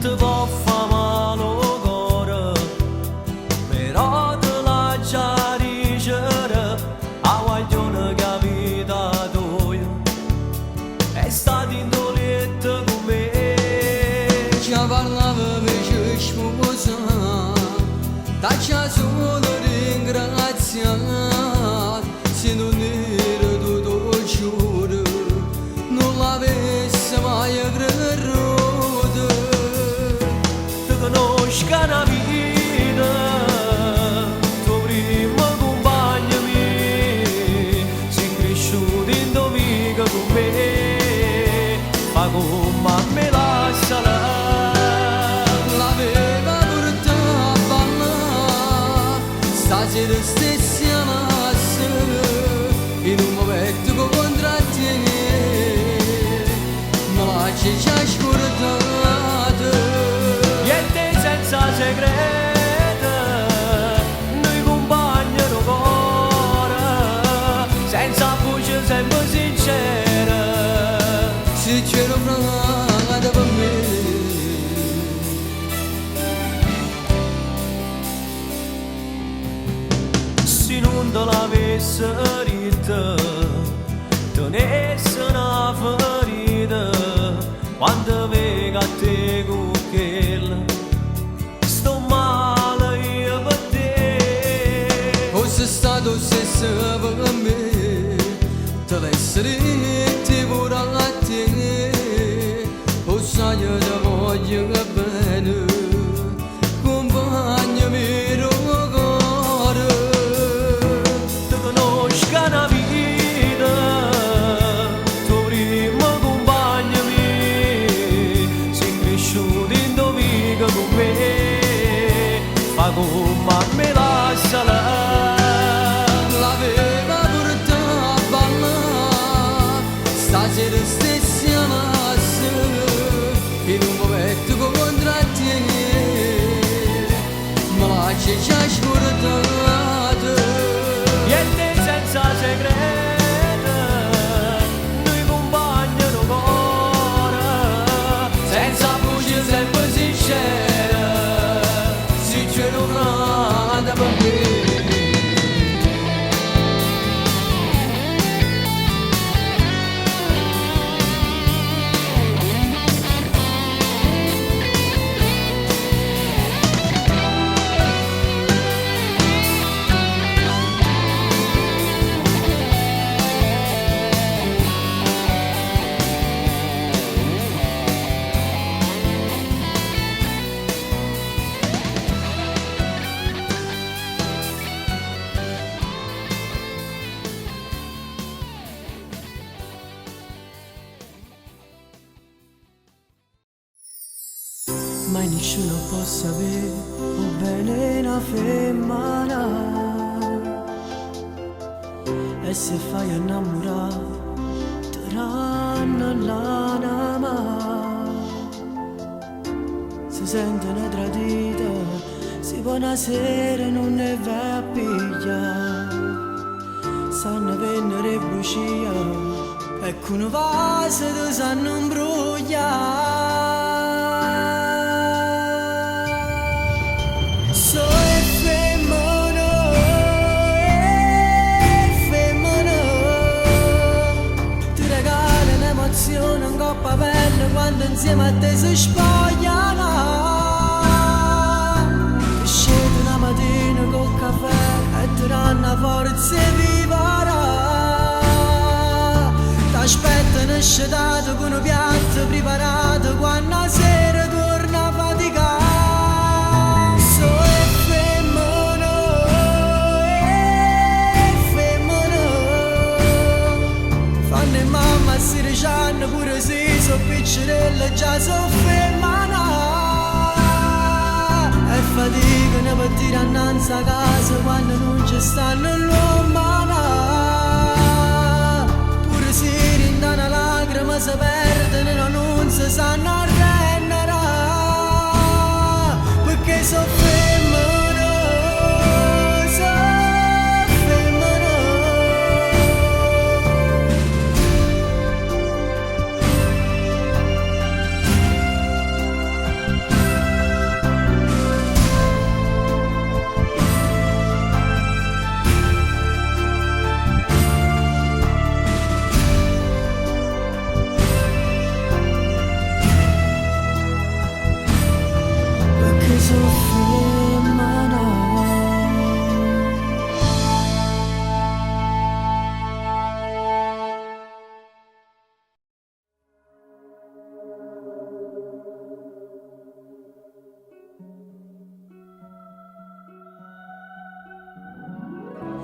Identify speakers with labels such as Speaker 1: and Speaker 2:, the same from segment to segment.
Speaker 1: Te vo fa male o cuore, però te la già dicere, a guaglione che vita tua è stata indolente con me.
Speaker 2: Ci parlava invece sposa, taccia solo ringraziare, se non era tutto giuro, non l'avesse mai creduto.
Speaker 1: Conosca una vita, tuo primo compagno mio, sei cresciuto in domenica con me, ma come me lascia là.
Speaker 2: L'aveva portato a ballare, stasera stessi amasse, in un momento contrattiene, ma la ci ha scordato.
Speaker 1: Senza segreta, noi compagni di cuore, senza voce sempre sincera,
Speaker 2: se c'era fragata per me.
Speaker 1: se non te l'avesse detta, tenesse una ferita, quando vengo a te con quella.
Speaker 2: Fosse stato stesso per me, te l'essere te pure a te, o sai te voglio bene, compagno mio cuore.
Speaker 1: Te conosca una vita, tuo primo compagno mio, sei cresciuto in domenica con me, ma come me lascia là.
Speaker 2: Stasera stessi amasse, in un momento contrattiene, ma la ci ha scordato.
Speaker 1: Niente senza segreta, noi compagni di cuore, senza voce sempre sincera, si c'era un'altra per me.
Speaker 3: Mai nessuno può sapere o bene una femmina, e se fai innamorare ti ranno l'anima, si sentono tradite, si può una sera non ne va a pigliare, sanno venere bugia, e con un vaso ti sanno imbrogliare. So e femmina insieme a te si spogliano. Scende una mattina col caffè e ti danno forza e vivere. T'aspettano scedato con un piatto preparato quando la sera torna a faticare. So è femmino, fanno e mamma si ricanno pure se so piccerelle già so femmina. E faticano per tirare innanzi a casa quando non ci stanno l'umana. Pure se rinda una lacrima si perdono, non si sanno arrendere, perché so femmina, so femmina. Perché so femmina.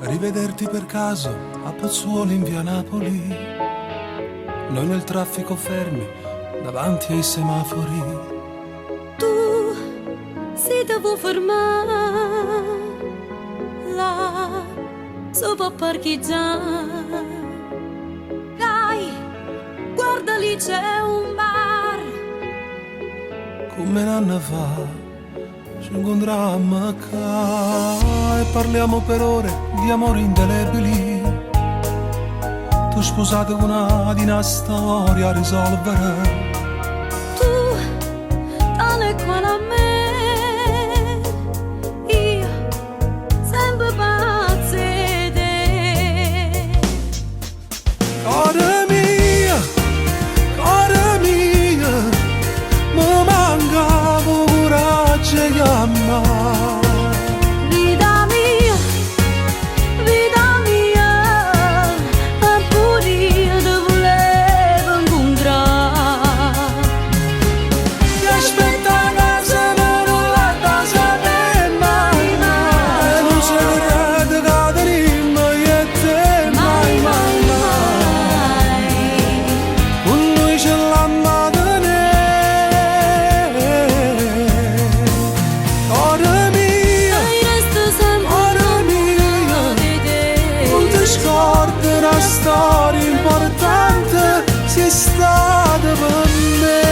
Speaker 4: Rivederti per caso a Pozzuoli in via Napoli, noi nel traffico fermi davanti ai semafori.
Speaker 5: Tu si devo fermare là, so può parcheggiare. Dai, guarda lì c'è un bar.
Speaker 4: Come un anno fa ci incontrammo qua e parliamo per ore di amori indelebili. Tu sposate una di una storia a risolvere.
Speaker 5: Tu, tale quale a me, io sempre pazza di te.
Speaker 4: Cara mia, mi mancava coraggio e amare.
Speaker 5: Vita mia, pure io ti volevo incontrare.
Speaker 4: Ti aspetta a casa ma non la sapere mai, mai. E non saprete caderimo io e te mai, mai, mai. Con noi ce l'amma una storia importante sei stata per me.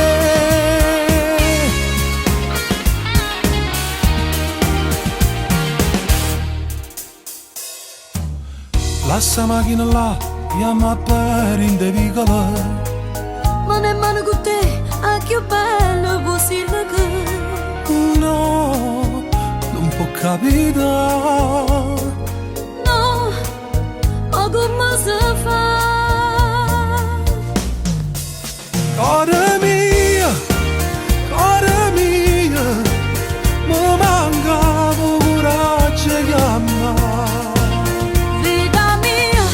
Speaker 4: Lascia macchina là, chiama per in de vicolo.
Speaker 5: Ma nemmeno con te, anche io bello possibile che
Speaker 4: No, non può capitare.
Speaker 5: come si fa?
Speaker 4: Cara mia, mi mancava coraggio e amare.
Speaker 5: Vita mia,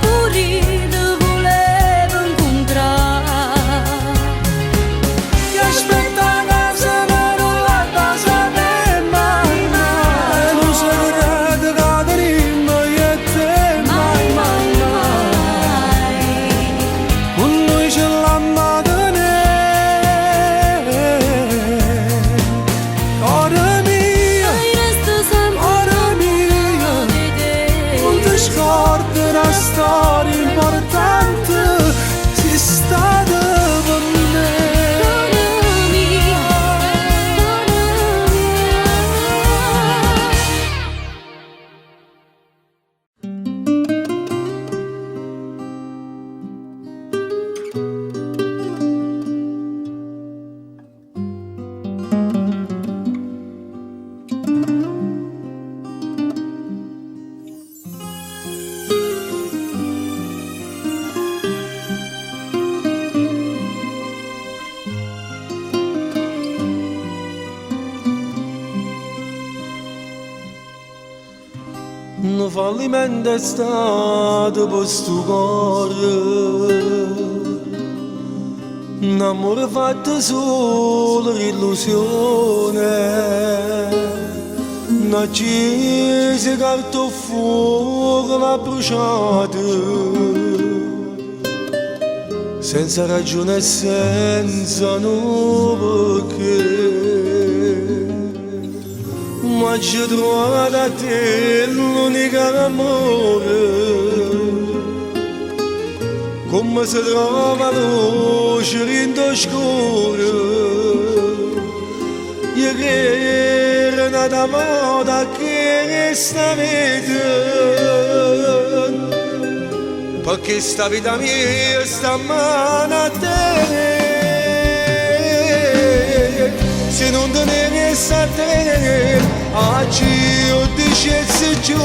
Speaker 5: pure io ti volevo incontrare.
Speaker 4: Ti aspetta a casa ma non la sapere mai, mai. E non saprete caderimo io e te mai, mai, mai. un fallimento è stato per sto cuore, un amore fatto solo d'illusione, una chiesa carta a fuoco l'ha bruciata, senza ragione e senza no perché. Ma ci trovo da te l'unico amore, come si trova luce in tuo scuro. Io che era nata moda che sta vita, perché sta vita mia sta mano a te. Se non te ne resta a te, oggi io dicessi giù,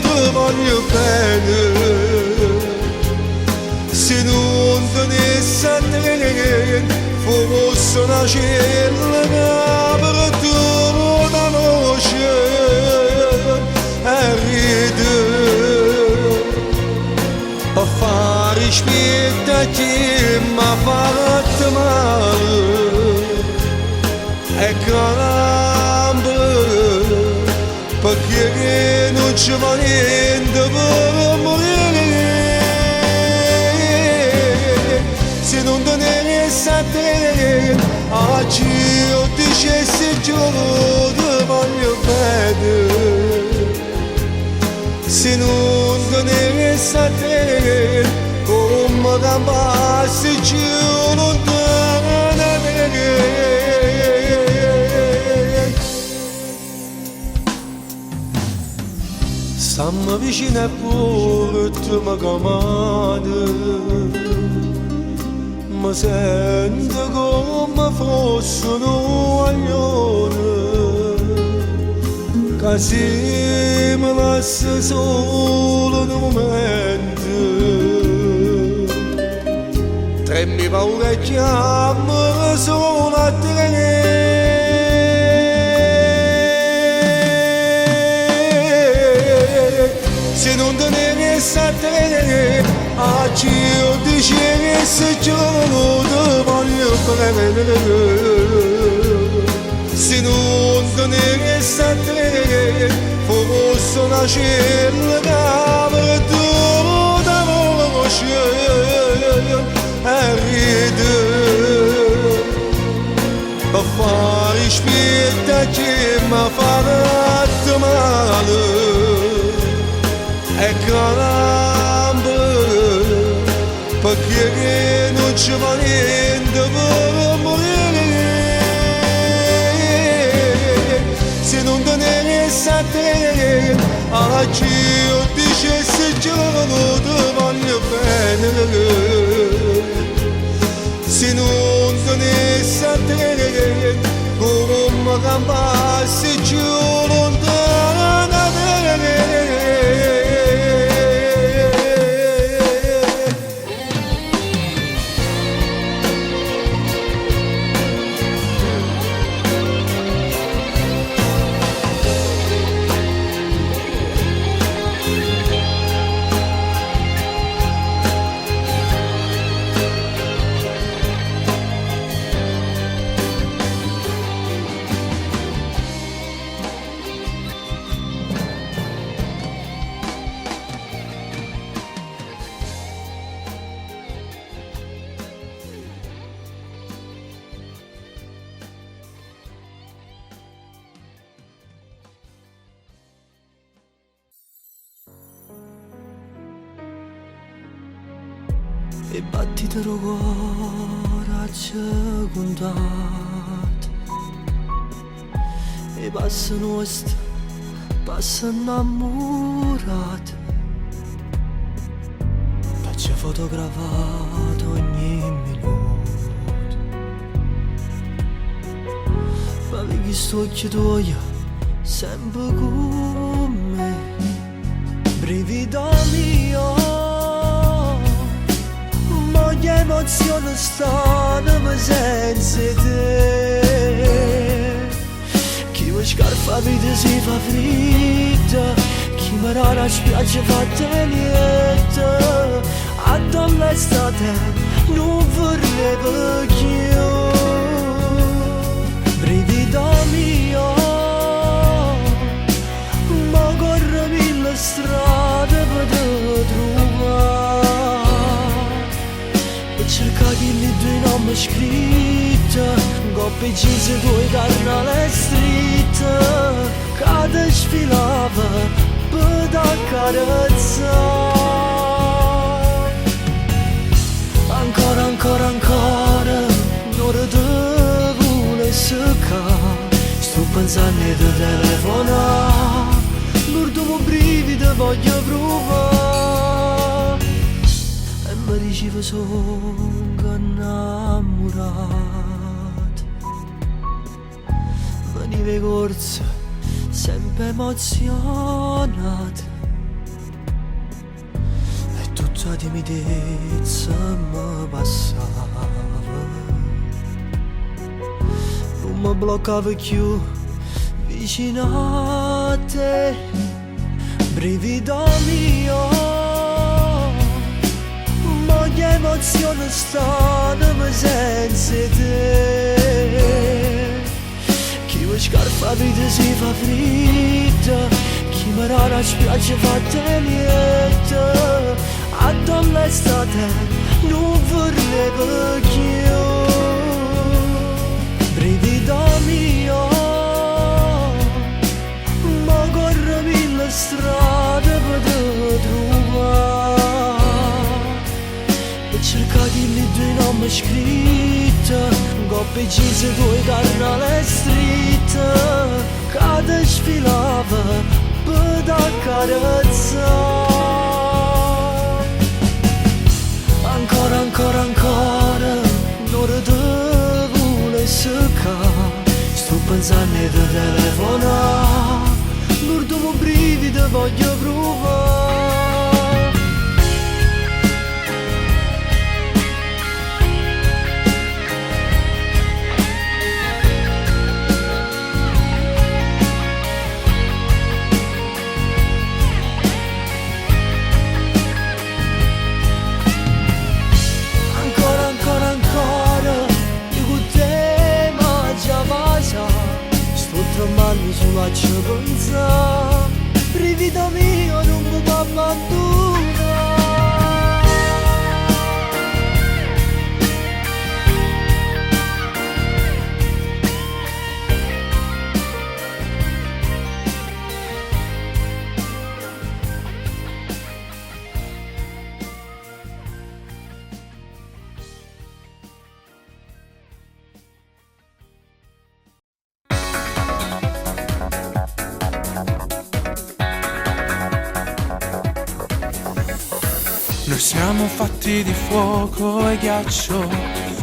Speaker 4: ti voglio bene. Se non te ne resta a te, fosse una cella per tu una voce e ride. A fare aspettati ma fatto male e campo, perché non ci va niente per morire. Se non te ne resta a te, oggi io dicessi giù, ti voglio bene. Se non te ne resta a te, come campassi giù lontano da te. Stammi vicino e pure tu mi comandi, mi sento come fosse un guaglione, che se mi lascia solo un momento, tremi paura e chiamo solo a te. Se non te ne resta a te, oggi io dicessi giù, ti voglio bene. Se non te ne resta a te, fosse una cella per tu una voce e ride. A fare aspettati ma fatto male e campo, perché non ci va niente per morire. Se non te ne resta a te, oggi io dicessi giù, ti voglio bene. Se non te ne resta a te, come campassi giù lontano da te.
Speaker 3: E battito del cuore ci contato, e passa nostra, passa innamorata, faccio fotografato ogni minuto, ma vedi sto occhio tuo sempre con me, brivido mio. Ogni emozione stanno senza te. Chi vuoi scarpa vita si fa fritta, chi chi mi rana spiaggia fatte niente, addosso l'estate non vorrei più. Brivido mio, ma corro mille strade per te trovare, per cercare di lì due nomi scritti, coppie jeans due carnale stritte, che sfilava per da carezzare. Ancora, ancora, ancora, un'ora te vuole seccare. Sto pensando di telefonare, l'ultimo brivido voglio provare. E mi dicevo sono innamorato. Veniva corsa, sempre emozionato. Tutta timidezza mi passava, non mi bloccava più vicino a te. Brivido mio, ma che emozione stanno senza te. Chi vuoi scarpa vita si fa fritta, chi mi rana a spiaggia fatte niente, addosso l'estate non vorrei più. Brivido mio, ma corro mille strade per te trovare, per cercare di lì due nomi scritti, coppie jeans due carnale stritte, che sfilava per da carezzare. Ancora, ancora, ancora, un'ora te vuole seccare. Sto pensando di telefonare, l'ultimo brivido voglio provare. Mani sulla pensa, brivido mio non mi può abbandonare.
Speaker 4: Noi siamo fatti di fuoco e ghiaccio,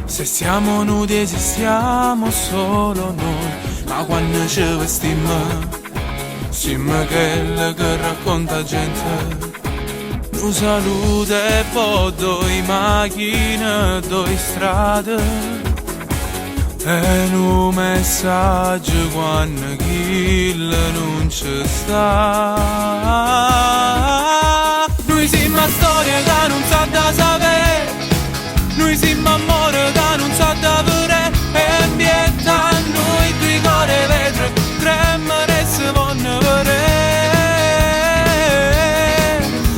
Speaker 4: se siamo nudi esistiamo solo noi. Ma quando ci vestiamo, siamo quello che racconta gente. Noi salute e poi due macchine, due strade, e un messaggio quando chi non ci sta. Noi siamo a storia che non sa da sapere, noi siamo amore che non sa da vedere, e ambienta a noi due cuore vetro, tremere e si vanno vedere.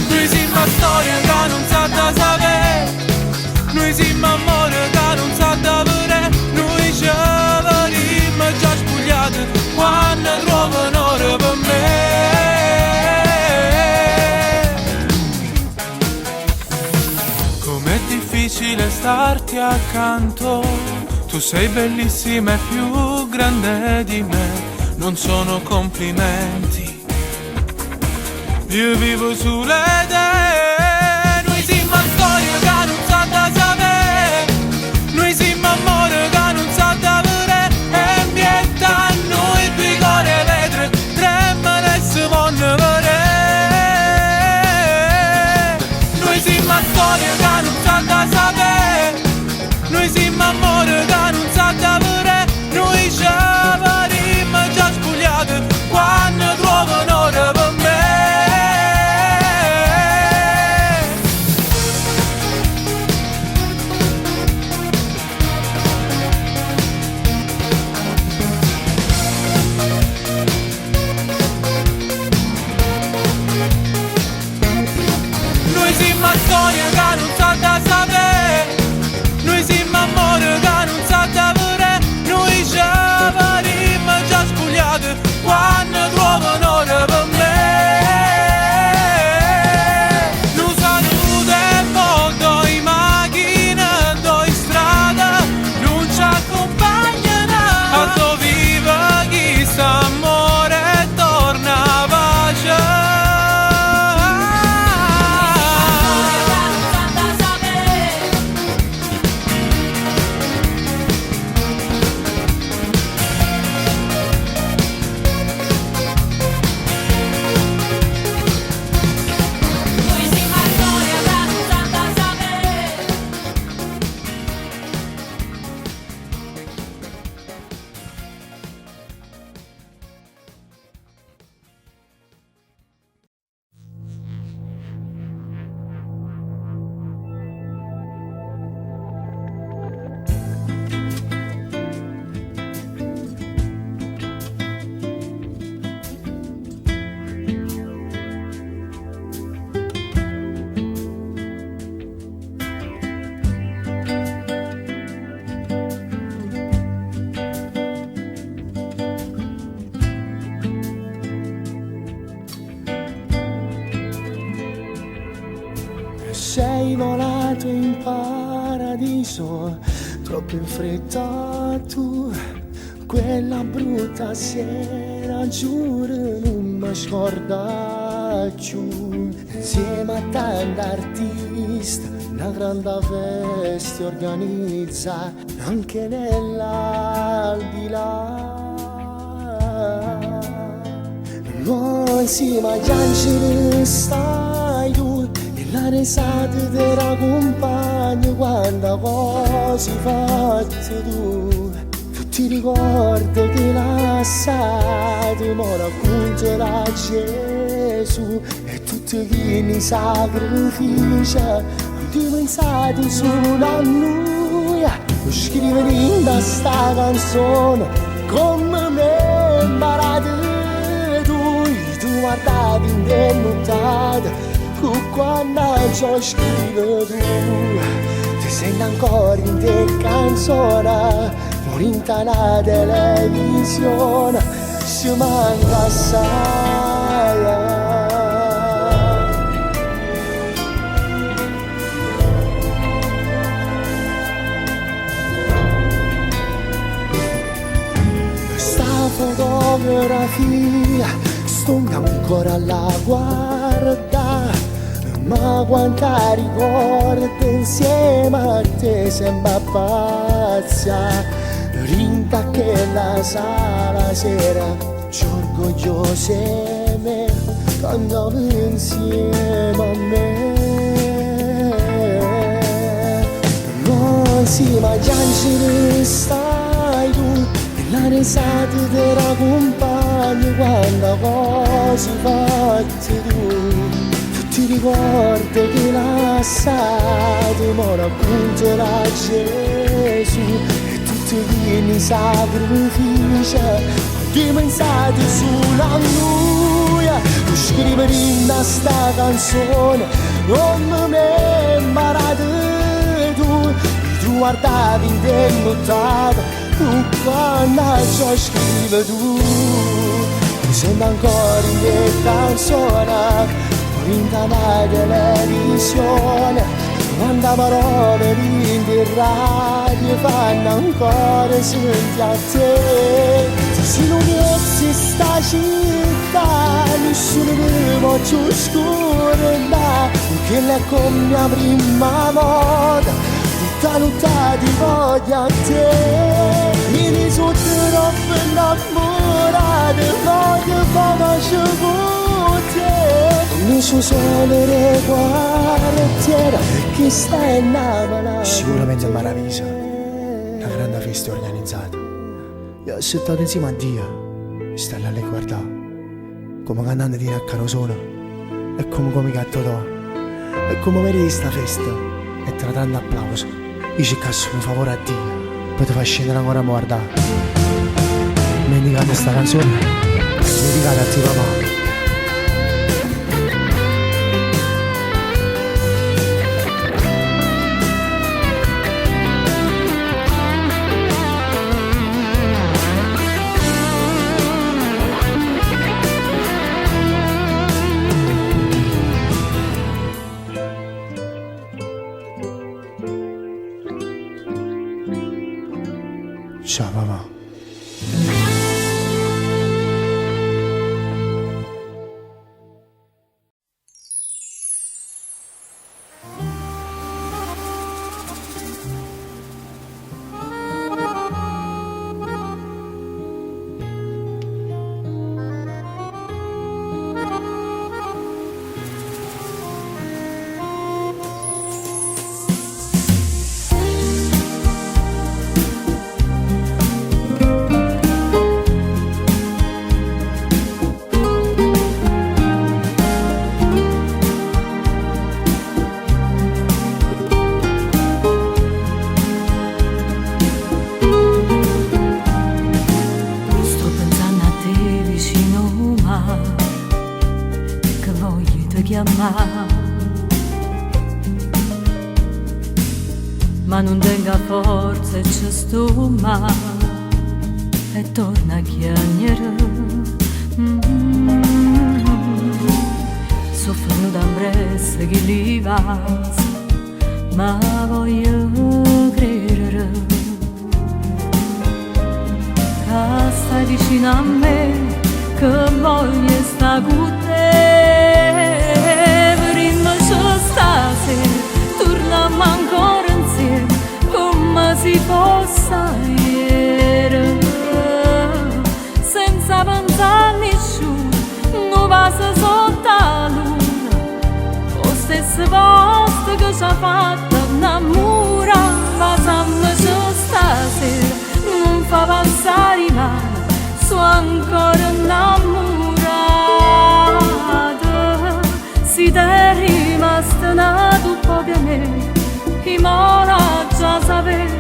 Speaker 4: Noi siamo a storia che non sa da sapere, noi siamo amore che non sa da vedere, noi ci vedremo già spogliati quando trovano ora per me. Difficile starti accanto, tu sei bellissima e più grande di me, non sono complimenti, io vivo sulle idee. Noi siamo a storia che non sa da sapere, noi siamo amore che non sa da vedere, e ambienta a noi due cuore vetro, tremano e si vanno vedere. Noi siamo a storia che non sa da sapere, noi siamo amore che non sa da vedere, noi ci avremo già spogliati quando trovano ora per me. sempre in paradiso, troppo in fretta tu. Quella brutta sera, giuro, non mi scorda più. Insieme a tanti artisti, una grande festa organizza anche nell'aldilà. Ma insieme agli angeli stai tu, e la risata della compagna quando cose fatte tu. Ti ricordi che lasciato, ma racconterà Gesù e tutti i sacrifici. Ti pensate solo a noi, per scrivere in questa canzone come me imparate tu guardavi in denotata, quando ciò scrive tu, ti senti ancora in te canzone. Morinta la televisione, si manca assai. Questa fotografia sto ancora alla guarda, ma quanta ricorda insieme a te sembra pazza. Rinta che la sala sera ci orgoglioseme quando insieme a me. Non si mangiare stai tu, e la risata della compagna quando cose fatte tu. Ti ricordi che lasciato, ma racconterà Gesù i sacrifici. Ti pensate solo a noi, per scrivere in questa canzone come me imparate tu. Tu guardavi in denotata, quando ciò scrive tu. Mi sembra ancora in te canzone, in la televisione. Quando parole di radio fanno ancora senti a te. Se non essi sta città, nessuno mi può più scordare che lei con mia prima volta, tutta ti voglio a te. Mi sono troppo innamorato, voglio farci con te. Mi sono solo le quartiere che sta innamorato.
Speaker 3: Sicuramente è meravigliosa, una grande festa organizzata. Io ho settato insieme a Dio, stare là a guardare, come cantante di una carosona, e come gatto d'oro, e come meriti sta festa, e tra tanti applausi, io cerco un favore a Dio, poi ti fa scendere ancora a guardare. Mi indicate questa canzone, dedicata a te papà. Ciao papà.
Speaker 6: Ma non tenga forza e ci sto mai e torna a chiagnere. Soffro d'ambresse che li va, ma voglio credere che stai vicino a me, che voglio stare con te. Prima c'è stasera, torniamo ancora insieme come si fosse ieri, senza pensare a nessuno, non passa sotto la luna, lo stesso posto che ci ha fatto innamorare. Facciamoci stasera, non fa passare mai, sono ancora innamorata. Si ti è rimasta nato poco a me, chi mola già sapere,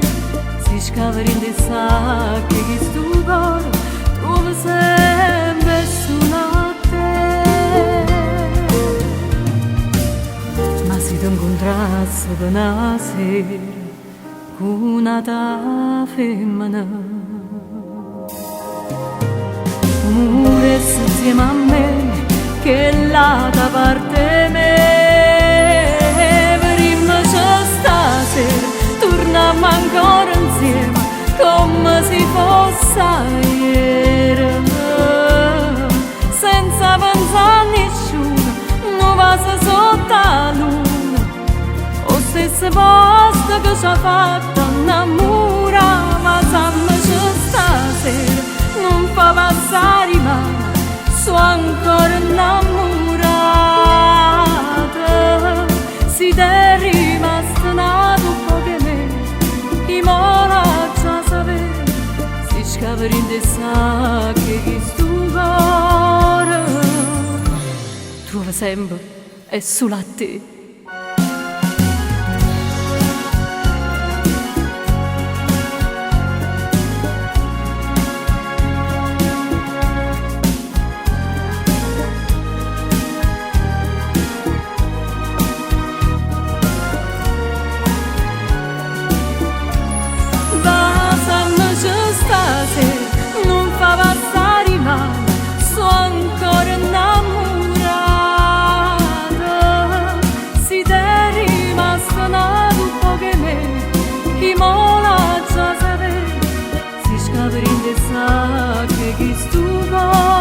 Speaker 6: si scava in di sa che questo cuore trova sempre su a te. Ma si ti incontrasse per una sera con una ta femmina, moresse insieme a me, che là da parte me. Prima c'è stasera, torniamo ancora insieme come si fosse ieri, senza pensare a nessuno, non passa sotto la luna, lo stesso posto che ci ha fatto innamorare. Facciamoci stasera, non fa passare mai, sono ancora innamorata. Si ti è rimasta nato poco a me, chi mola già sapere, si scava in di sa che questo cuore trova sempre è solo a te. Non fa passare mai, sono ancora innamorata. Si ti è rimasta nato poco a me, chi mola già sapere, si scappa in di sa che questo cuore